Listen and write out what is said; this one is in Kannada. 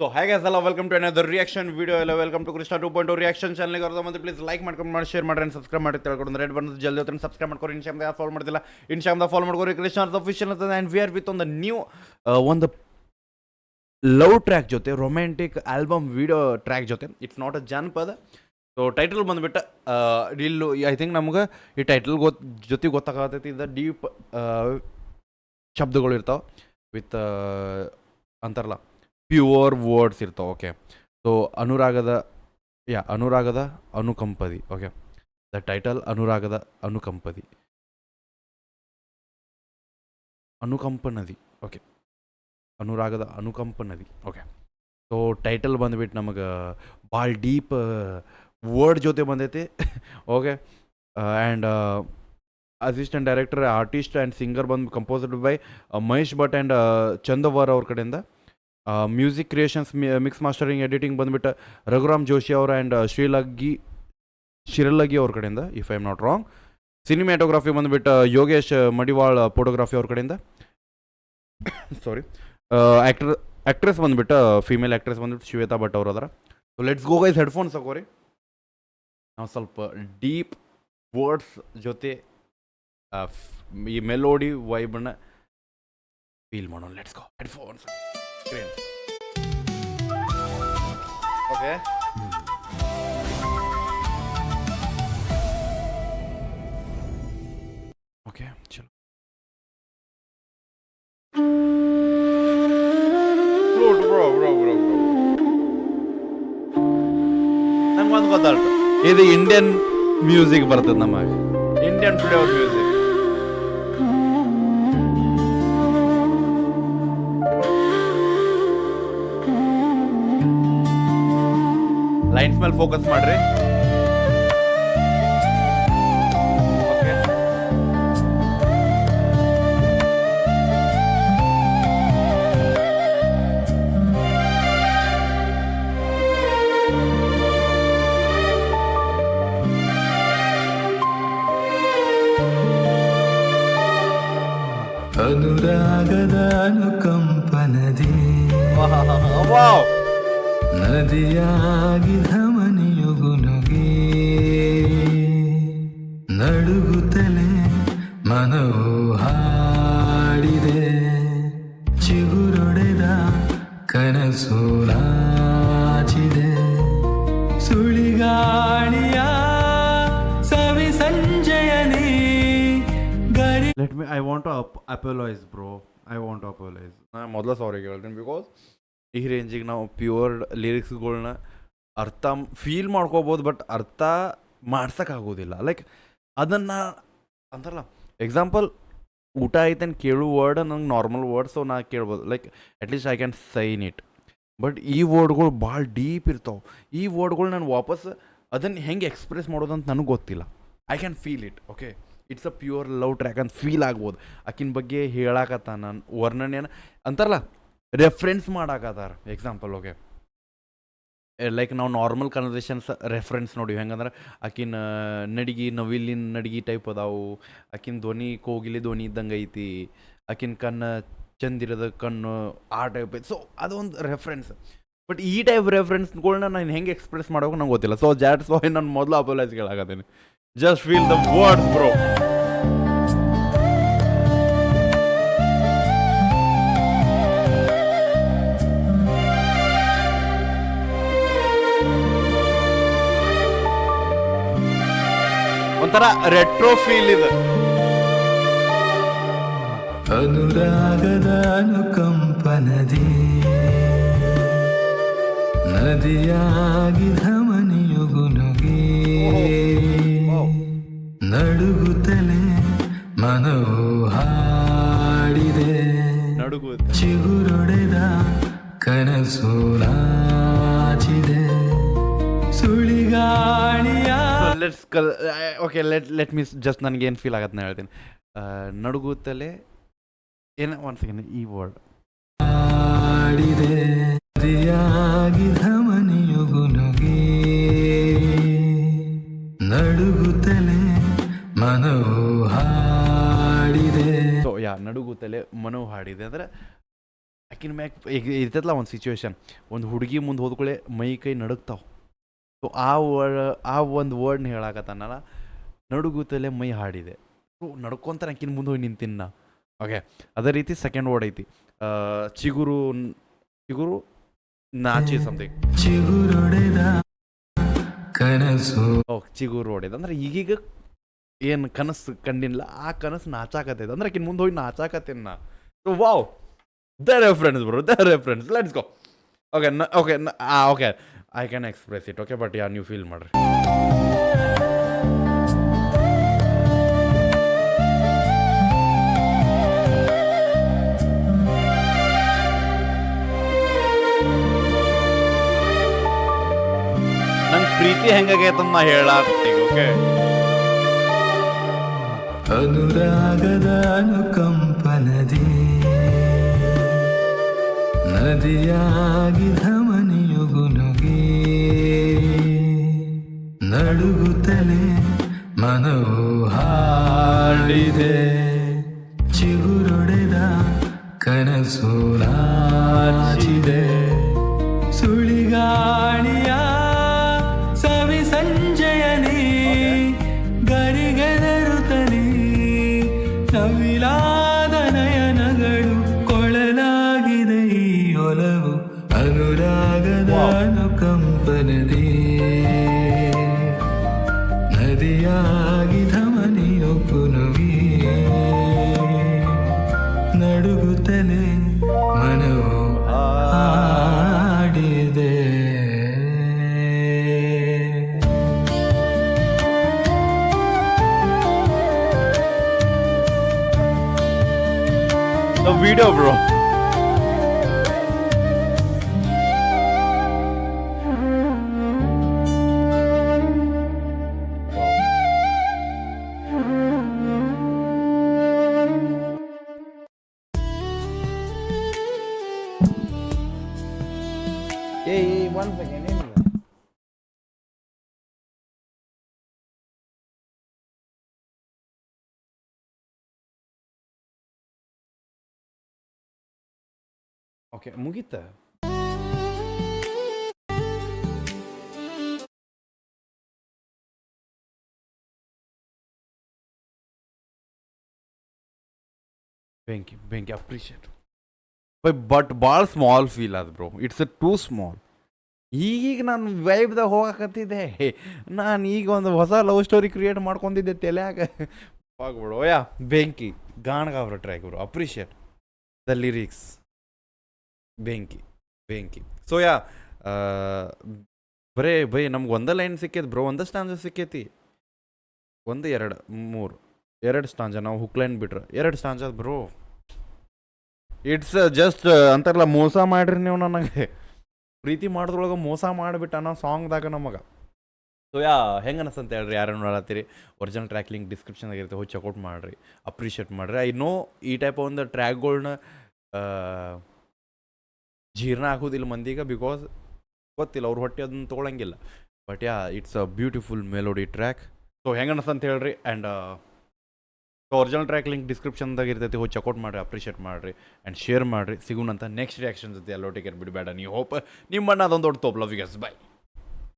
So hi guys, hello, welcome to another reaction video. Hello, welcome to Krishna 2.0 reaction channel. Please like ಮಾಡ್ಕೊಂಡು ಮಾಡಿ ಶೇರ್ ಮಾಡಿ ಸಬ್ಸ್ಕ್ರೈಬ್ ಮಾಡಿ ತಿಳ್ಕೊಂಡು ರೆಡ್ ಬಟನ್ ಜಲ್ದಿ ಹೊತ್ತು ಸಬ್ಸ್ಕ್ರೈಬ್ ಮಾಡ್ಕೊಂಡು ಇನ್ಸ್ಟಾಗ್ರಾಮ್ ಫಾಲೋ ಮಾಡ್ತಿಲ್ಲ ಇನ್ಸ್ಟಾಗ್ರಾಮ್ ಫಾಲೋ ಮಾಡ್ಕೊರಿ ಕೃಷ್ಣ ಅಫಿಷಿಯಲ್ ಅಂತ ಆ್ಯಂಡ್ ವಿ ಆರ್ ವಿತ್ ಒಂದು ನ್ಯೂ ಒಂದು ಲವ್ ಟ್ರ್ಯಾಕ್ ಜೊತೆ ರೊಮ್ಯಾಂಟಿಕ್ ಆಲ್ಬಮ್ ವಿಡಿಯೋ ಟ್ರ್ಯಾಕ್ ಜೊತೆ ಇಟ್ಸ್ ನಾಟ್ ಅ ಜಾನಪದ. ಸೊ ಟೈಟಲ್ ಬಂದುಬಿಟ್ಟು ಇಲ್ಲು ಐ ಥಿಂಕ್ ನಮ್ಗೆ ಈ ಟೈಟಲ್ ಜೊತೆ ಗೊತ್ತಾಗತೈತಿ ಇದು ಡೀಪ್ ಶಬ್ದಗಳು ಇರ್ತಾವೆ ವಿತ್ ಅಂತಾರಲ್ಲ ಪ್ಯೂರ್ ವರ್ಡ್ಸ್ ಇರ್ತಾವೆ. ಓಕೆ, ಸೊ ಅನುರಾಗದ ಅನುಕಂಪದಿ. ಓಕೆ, ದ ಟೈಟಲ್ ಅನುರಾಗದ ಅನುಕಂಪನದಿ. ಓಕೆ, ಅನುರಾಗದ ಅನುಕಂಪನದಿ. ಓಕೆ, ಸೊ ಟೈಟಲ್ ಬಂದ್ಬಿಟ್ಟು ನಮಗೆ ಭಾಳ ಡೀಪ್ ವರ್ಡ್ ಜೊತೆ ಬಂದೈತಿ. Okay, and assistant director artist and singer ಬಂದು composed by Mahesh Bhat and ಚಂದವರ್ ಅವ್ರ ಕಡೆಯಿಂದ. Music creations mix mastering editing ಬಂದುಬಿಟ್ಟು ರಘುರಾಮ್ ಜೋಶಿ ಅವರ ಆ್ಯಂಡ್ ಶಿರಲ್ಲಗಿ ಅವ್ರ ಕಡೆಯಿಂದ, if I am not wrong. Cinematography ಬಂದುಬಿಟ್ಟು ಯೋಗೇಶ್ ಮಡಿವಾಳ್ ಫೋಟೋಗ್ರಫಿ ಅವ್ರ ಕಡೆಯಿಂದ. ಸಾರಿ, ಆ್ಯಕ್ಟ್ರೆಸ್ ಬಂದುಬಿಟ್ಟು ಫೀಮೇಲ್ ಆ್ಯಕ್ಟ್ರೆಸ್ ಬಂದುಬಿಟ್ಟು ಶ್ವೇತಾ ಭಟ್ ಅವ್ರು ಅದರ. So let's go guys, headphones ಹಾಕೋರಿ. ನಾವು ಸ್ವಲ್ಪ ಡೀಪ್ ವರ್ಡ್ಸ್ ಜೊತೆ ಈ ಮೆಲೋಡಿ ವೈಬನ್ನು ಫೀಲ್ ಮಾಡೋಣ. Let's go, headphones. Okay. Okay, chalo. Bro. ನಂಗೊಂದು ಗೊತ್ತಾಯ್ತು, ಇದು ಇಂಡಿಯನ್ ಮ್ಯೂಸಿಕ್ ಬರ್ತದೆ ನಮಗೆ, ಇಂಡಿಯನ್ ಫ್ಲೇವರ್ ಮ್ಯೂಸಿಕ್. ಲೈನ್ಸ್ ಮೇಲೆ ಫೋಕಸ್ ಮಾಡ್ರಿ. ಓಕೆ, ಅನುರಾಗದ ಅನುಕಂಪನದಿ ವಾವ್, ನದಿಯಾಗಿ ಧಮನಿಯುಗುನುಗಿ ನಡುಗುತ್ತಲೇ ಮನವು ಹಾಡಿದೆ, ಚಿಗುರೊಡೆದ ಕನಸು ನಾಚಿದೆ, ಸುಳಿಗಾಳಿಯ ಸವಿ ಸಂಜಯನಿ ಗರಿ. Let me I want to apologise bro, ನಾನು ಮೊದಲ ಸಾರಿ ಹೇಳ್ತೀನಿ. ಬಿಕಾಸ್ ಈ ರೇಂಜಿಗೆ ನಾವು ಪ್ಯೂರ್ ಲಿರಿಕ್ಸ್ಗಳ್ನ ಅರ್ಥ ಫೀಲ್ ಮಾಡ್ಕೋಬೋದು, ಬಟ್ ಅರ್ಥ ಮಾಡ್ಸೋಕ್ಕಾಗೋದಿಲ್ಲ. ಲೈಕ್ ಅದನ್ನು ಅಂತಾರಲ್ಲ, ಎಕ್ಸಾಂಪಲ್ ಊಟ ಐತೇನು ಕೇಳು ವರ್ಡ್ ನಂಗೆ ನಾರ್ಮಲ್ ವರ್ಡ್, ಸೊ ನಾ ಕೇಳ್ಬೋದು, like at least I can sign it. But ಈ ವರ್ಡ್ಗಳು ಭಾಳ ಡೀಪ್ ಇರ್ತಾವೆ. ಈ ವರ್ಡ್ಗಳು ನಾನು ವಾಪಸ್ ಅದನ್ನು ಹೆಂಗೆ ಎಕ್ಸ್ಪ್ರೆಸ್ ಮಾಡೋದಂತ ನನಗೆ ಗೊತ್ತಿಲ್ಲ. I can feel it. Okay, it's a pure love track ಅಂತ ಫೀಲ್ ಆಗ್ಬೋದು. ಆಕಿನ ಬಗ್ಗೆ ಹೇಳಾಕತ್ತ ನಾನು ವರ್ಣನೆ ಅಂತಾರಲ್ಲ, ರೆಫ್ರೆನ್ಸ್ ಮಾಡಾಕತ್ತಾರ. ಎಕ್ಸಾಂಪಲ್, ಓಕೆ, ಲೈಕ್ ನಾವು ನಾರ್ಮಲ್ ಕನ್ವರ್ಸೇಷನ್ಸ್ ರೆಫ್ರೆನ್ಸ್ ನೋಡಿವಿ. ಹೆಂಗಂದ್ರೆ ಆಕಿನ ನಡಿಗೆ ನವಿಲಿನ ನಡಿಗೆ ಟೈಪ್ ಅದಾವು, ಆಕಿನ ಧ್ವನಿ ಕೋಗಿಲೆ ಧ್ವನಿ ಇದ್ದಂಗೆ ಐತಿ, ಆಕಿನ ಕಣ್ಣು ಚಂದಿರದ ಕಣ್ಣು ಆ ಟೈಪ್ ಐತಿ. ಸೊ ಅದೊಂದು ರೆಫ್ರೆನ್ಸ್. ಬಟ್ ಈ ಟೈಪ್ ರೆಫರೆನ್ಸ್ಗಳ್ನ ನಾನು ಹೆಂಗೆ ಎಕ್ಸ್ಪ್ರೆಸ್ ಮಾಡೋಕೆ ನಂಗೆ ಗೊತ್ತಿಲ್ಲ. ಸೊ ದ್ಯಾಟ್ಸ್ ವೈ ನಾನು ಮೊದಲು ಅಪೋಲೈಸ್ ಕೇಳಾಕತ್ತೀನಿ. Just feel the words bro. ಒಂಥರ ರೆಟ್ರೋ ಫೀಲ್ ಇದೆ. ಅನುರಾಗದ ಅನುಕಂಪನದಿ ನದಿಯಾಗಿ ಧಮನಿಯುಗುನುಗಿ ನಡುಗುತ್ತಲೇ ಮನವು ಹಾಡಿದೆ, ಚಿಗುರೊಡೆದ ಕನಸು ನಾಚಿದೆ, ಸುಳಿಗಾಳಿಯ. ಓಕೆ, ಲೆಟ್ ಮೀ ಜಸ್ಟ್ ನನಗೇನು ಫೀಲ್ ಆಗತ್ತೆ ನಾನು ಹೇಳ್ತೀನಿ. ನಡುಗುತ್ತಲೇ ಏನು ಒಂದು ಸೆಕೆಂಡ್, ಈ ವರ್ಡ್ ಹಾಡಿದೆ, ನದಿಯಾಗಿ ಧಮನಿಯುಗುನುಗಿ ನಡುಗುತ್ತಲೇ ಮನವು ಹಾಡಿದೆ. ಸೊ ನಡುಗುತ್ತಲೇ ಮನವು ಹಾಡಿದೆ ಅಂದರೆ ಐ ಆಕಿನ ಮ್ಯಾಗ ಈಗ ಇರ್ತೈತಲ್ಲ ಒಂದು ಸಿಚುವೇಶನ್, ಒಂದು ಹುಡುಗಿ ಮುಂದೆ ಹೋದ್ಕೊಳ್ಳೆ ಮೈ ಕೈ ನಡುಗ್ತಾವೆ. ಸೊ ಆ ಒಂದು ವರ್ಡ್ನ ಹೇಳಾಕತ್ತಾನಲ್ಲ, ನಡುಗುತ್ತಲೇ ಮೈ ಹಾಡಿದೆ. ಸೊ ನಡ್ಕೊಂತಾರೆ ಆಕಿನ ಮುಂದೆ ಹೋಗಿ ನಿಂತಿನ. ಓಕೆ, ಅದೇ ರೀತಿ ಸೆಕೆಂಡ್ ವರ್ಡ್ ಐತಿ ಚಿಗುರು ಚಿಗುರು ನಾಚಿ ಸಮಥಿಂಗ್. ಚಿಗುರೊಡೆದ ಕನಸು. ಚಿಗುರು ಹೊಡೆದ ಅಂದ್ರೆ ಈಗೀಗ ಏನು ಕನಸು ಕಂಡಿಲ್ಲ, ಆ ಕನಸು ನಾಚಾಕತ್ತೈತೆ ಅಂದ್ರೆ ಆಕಿನ ಮುಂದೆ ಹೋಗಿ ನಾಚಾಕತ್ತೇನ. So wow, the reference bro, the reference. Let's go. Okay okay okay, I can express it. Okay, but ನೀವು ಫೀಲ್ ಮಾಡ್ರಿ. ನಂಗೆ ಪ್ರೀತಿ ಹೆಂಗಾಗೈತಂತ ನಾ ಹೇಳತ್ತೀಗ. ಓಕೆ, ಅನುರಾಗದ ಅನುಕಂಪನದಿ ನದಿಯಾಗಿ ಧಮನಿಯುಗುನುಗಿ ನಡುಗುತ್ತಲೇ ಮನವು ಹಾಡಿದೆ. ಚಿಗುರೊಡೆದ ಕನಸು ನಾಚಿದೆ. ಸುಳಿಗಾಳಿಯ ಸವಿ ಸಂಜಯನಿ ಗರಿಗೆದರುತ್ತಲಿ ನವಿಲಾದ ನಯನಗಳು ಕೊಳಲಾಗಿದೆ ಈ ಒಲವು. ಅನುರಾಗದ ಅನುಕಂಪನದಿ ನದಿಯಾಗಿ ಧಮನಿಯೊಪ್ಪುನುಗಿ ನಡುಗುತ್ತಲೇ ಮನವು ಹಾಡಿದೆ. the video bro. Hey, one second. Okay, ಮುಗೀತ. ಬೆಂಕಿ ಅಪ್ರಿಷಿಯೇಟ್. ಬಟ್ ಭಾಳ ಸ್ಮಾಲ್ ಫೀಲ್ ಅದು ಬ್ರೋ, ಇಟ್ಸ್ ಟೂ ಸ್ಮಾಲ್. ಈಗ ನಾನು ವೈಬ್ದಾಗ ಹೋಗಕತ್ತಿದ್ದೆ, ನಾನು ಈಗ ಒಂದು ಹೊಸ ಲವ್ ಸ್ಟೋರಿ ಕ್ರಿಯೇಟ್ ಮಾಡ್ಕೊಂಡಿದ್ದೆ ತಲೆಯಾಗ. ಹೋಗ್ಬಿಡು ಯಾ. ಬೆಂಕಿ ಗಾಣಗಾವ್ರ track bro, appreciate the lyrics. ಬೆಂಕಿ. ಸೊ ಯಾ, ಬರೀ ನಮ್ಗೆ ಒಂದೇ ಲೈನ್ ಸಿಕ್ಕೈತಿ ಬ್ರೋ, ಒಂದೇ ಸ್ಟಾಂಜ ಸಿಕ್ಕೈತಿ. 1 2 3 2 ಸ್ಟಾಂಜ. ನಾವು ಹುಕ್ ಲೈನ್ ಬಿಟ್ರೆ 2 ಸ್ಟಾಂಜ ಬ್ರೋ. ಇಟ್ಸ್ ಜಸ್ಟ್ ಅಂತಾರಲ್ಲ, ಮೋಸ ಮಾಡ್ರಿ ನೀವು ನನಗೆ. ಪ್ರೀತಿ ಮಾಡೋದ್ರೊಳಗೆ ಮೋಸ ಮಾಡಿಬಿಟ್ಟು ಅನ್ನೋ ಸಾಂಗ್ದಾಗ ನಮಗೆ. ಸೊ ಯಾ, ಹೆಂಗೆ ಅನಿಸ್ತಂತ ಹೇಳ್ರಿ, ಯಾರು ನೋಡತ್ತೀರಿ. ಒರಿಜಿನಲ್ ಟ್ರ್ಯಾಕ್ ಲಿಂಕ್ ಡಿಸ್ಕ್ರಿಪ್ಷನ್ದಾಗ ಇರುತ್ತೆ, ಹೋಗಿ ಚೆಕ್ಔಟ್ ಮಾಡಿರಿ, ಅಪ್ರಿಷಿಯೇಟ್ ಮಾಡಿರಿ. ಐ ನೋ ಈ ಟೈಪ್ ಒಂದು ಟ್ರ್ಯಾಕ್ಗಳ್ನ ಜೀರ್ಣ ಆಗೋದಿಲ್ಲ ಮಂದಿಗೆ, ಬಿಕಾಸ್ ಗೊತ್ತಿಲ್ಲ, ಅವ್ರ ಹೊಟ್ಟೆ ಅದನ್ನು ತೊಗೊಳಂಗಿಲ್ಲ. But yeah, it's a beautiful melody track. So ಹೆಂಗೆ ಅನಿಸ್ತಂತ ಹೇಳ್ರಿ. ಆ್ಯಂಡ್ ಒರಿಜಿನಲ್ ಟ್ರ್ಯಾಕ್ ಲಿಂಕ್ ಡಿಸ್ಕ್ರಿಪ್ಷನ್ದಾಗ ಇರ್ತೈತಿ, ಹೋಗಿ ಚೆಕ್ಔಟ್ ಮಾಡಿರಿ, ಅಪ್ರಿಷಿಯೇಟ್ ಮಾಡಿರಿ ಆ್ಯಂಡ್ ಶೇರ್ ಮಾಡಿರಿ. ಸಿಗೋಣಂತ ನೆಕ್ಸ್ಟ್ ರಿಯಾಕ್ಷನ್ ಜೊತೆ. ಎಲ್ಲೋ ಟೇಕ್ ಕೇರ್, ಬಿಡಬೇಡ. ನೀವು ಹೋಪ್ ನಿಮ್ಮಣ್ಣ ಅದೊಂದು ದೊಡ್ಡ ತೋಪ್. Love you guys, by.